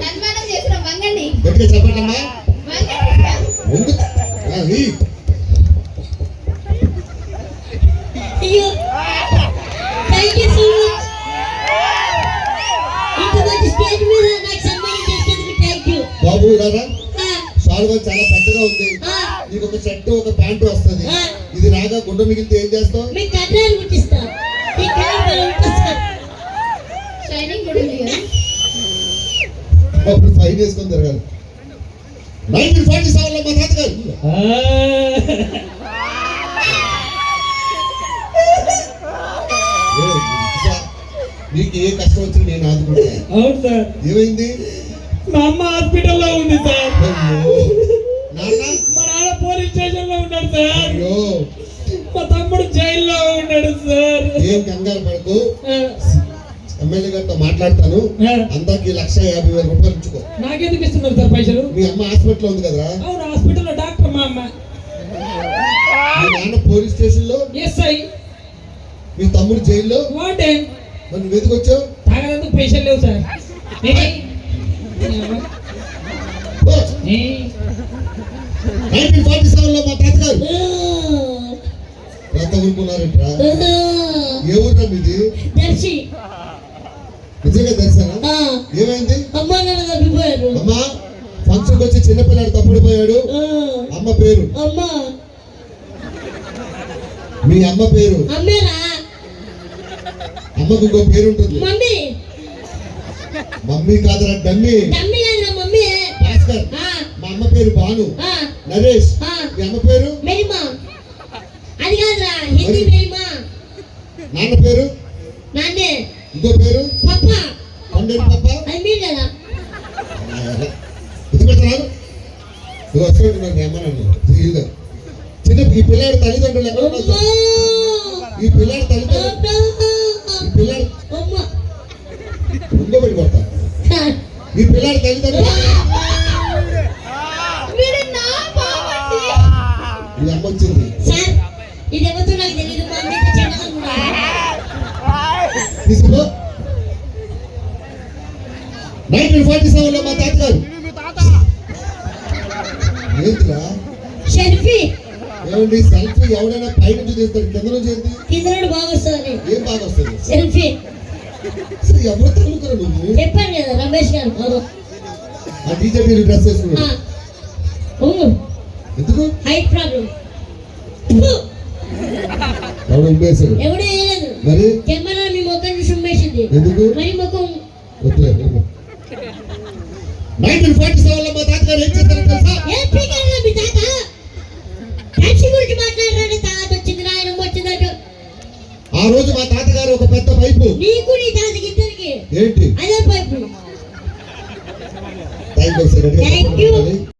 సన్మానం చేసిన వంగండి. గట్టిగా చెప్పండమ్మా. బాబు రారా, సాల్వ చాలా పెద్దగా ఉంది. నీకు ఒక షర్టు ఒక ప్యాంటు వస్తుంది. ఇది రాగా గుడ్డ మిగిలితే ఏం చేస్తావు? అప్పుడు ఫైన్ వేసుకొని తిరగాలి. 1947 లో మా తాతగారు నీకు ఏ కష్టం వచ్చినా నేను ఆదుకుంటాను. అవును సార్. ఏమైంది? మా అమ్మ హాస్పిటల్లో ఉంది సార్. నాన్న మా నాన్న పోలీస్ స్టేషన్ లో ఉన్నాడు సార్. అయ్యో, మా తమ్ముడు జైల్లో ఉన్నాడు సార్. ఏం కంగారు పడకు, ఎమ్మెల్యే గారితో మాట్లాడతాను. అందరికి 1,50,000 రూపాయలు ఇచ్చుకో. నాకెందుకు ఇస్తున్నారు సార్ పైసలు? మీ అమ్మ హాస్పిటల్ ఉంది కదరా? అవును, హాస్పిటల్లో డాక్టర్ మా అమ్మ. మీ నాన్న పోలీస్ స్టేషన్ లో, ఎస్ఐ. మీ తమ్ముడు జైల్లో. వార్డెన్. మరి నువ్వు ఎందుకు వచ్చావు? తాగడానికి పైసలు లేవు సార్. 1947 లో మా తాతగారు రథ ఊరుకున్నారంటరా. ఏ ఊరా మీది? దర్శి. నిజంగా దర్శనా? ఏమైంది? అమ్మా నాన్న తప్పిపోయారు. అమ్మా ఫంక్షన్ వచ్చి చిన్నపిల్లాడు తప్పుడు పోయాడు. అమ్మ పేరు? అమ్మా. మీ అమ్మ పేరు? అమ్మేరా. అమ్మకు ఇంకో పేరు ఉంటుంది. మమ్మీ. మమ్మీ కాదురా, డమ్మీ. డమ్మీ కాదురా, మమ్మీ. భాస్కర్. మా అమ్మ పేరు భాను. నరేష్. మీ అమ్మ పేరు? మెరిమా. అది కాదురా, హిందీ మెరిమా. నాన్న పేరు? నాన్నే. ఇంకో పేరు? పప్ప. కొండేరు పప్ప. అది మీరు కదా. ఇది పెడతాను. నువ్వు వస్తున్నాడు మీ అమ్మ నాన్న. చిన్న ఈ పిల్లాడి తల్లిదండ్రులు ఎక్కడ ఉన్నారు? ఈ పిల్లాడి తల్లిదండ్రులు, ఈ పిల్లాడి ఇంకోబెట్టి కొడతా. ఈ పిల్లాడి తల్లిదండ్రులు ఈ అమ్మ వచ్చింది. ఇది ఎవరితో నాకు తెలియదు. మా అమ్మ తీసుకో. 1947 లో మా తాతగారు. ఏంటిరా సెల్ఫీ? ఏమండి సెల్ఫీ? ఎవడైనా పై నుంచి తీస్తాడు, కింద నుంచి ఏంటి? కింద నుండి బాగా వస్తుంది. ఏం బాగా వస్తుంది? సెల్ఫీ. ఎవరు తగ్గుతారు? నువ్వు చెప్పాను కదా రమేష్ గారు. ఆ టీచర్ డ్రెస్ వేసుకున్నాడు ఎందుకు? Height problem. ఎవడు ఉమ్మేశాడు? ఎవడు వేయలేదు. మరి కెమెరా మీ ముఖం చూసి ఉమ్మేసింది. ఎందుకు? మరి ముఖం 1947 లో మా తాతగారు ఏం చేస్తారో తెలుసా? ఏ పీకర్ మీ తాత టాక్సీ గురించి మాట్లాడారు. తాత వచ్చింది, నాయనమ్మ వచ్చిందట. ఆ రోజు మా తాతగారు ఒక పెద్ద పైపు. నీకు నీ తాతకి ఇద్దరికి ఏంటి? అదే పైపు. టైం వేసాడు.